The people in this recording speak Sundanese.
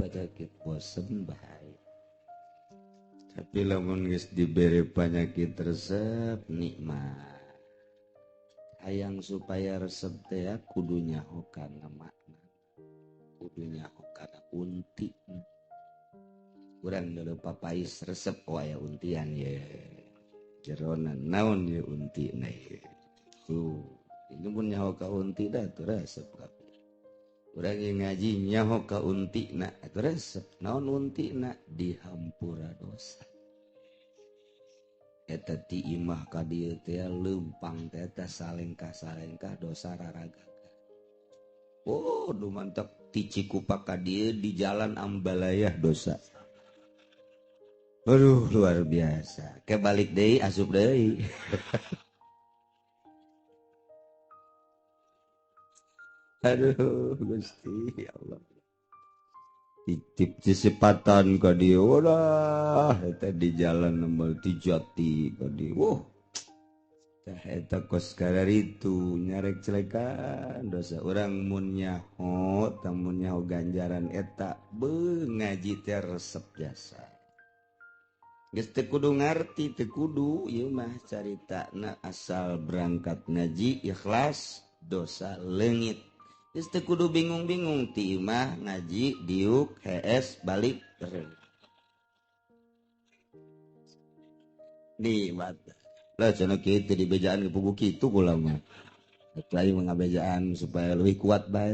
penyakit bosen bahaya. Tapi lamun geus diberi penyakit resep nikmat. Hayang supaya resep teh kudunya hokana makna. Kudunya hokana unti. Urang dulu papais resep waya untian ya. Jeronan naon ya unti na ya. Ini pun nyaho ka unti dah tu resep kabeh. Urang yang ngaji nyaho ka unti na tu resep. Naon unti na dihampura dosa. Eta ti imah ka dieu teh leumpang teh eta salengkah dosa raragaga. Oh, nu mantap ti Cikupa ka dieu di jalan Ambalayah dosa. Aduh, luar biasa. Kebalik deui asup deui. Aduh, Gusti ya Allah. Titip cisipatan ka dieu udah eta di jalan nomor 3 Jati ka dieu. Wah. Tah eta kos kararitu nyarek celekan dosa urang mun nyaho tamun nyaho ganjaran eta beuh ngaji teh resep jasa. Geus teu kudu ngarti teu kudu ieu mah caritana asal berangkat ngaji ikhlas dosa leungit. Geus teu kudu bingung-bingung ti imah ngaji diuk hees balik terus. Nikmat. Lah cenah kitu dibejaan ke pugu kitu kula mah. Lain mengabejaan supaya lebih kuat bae.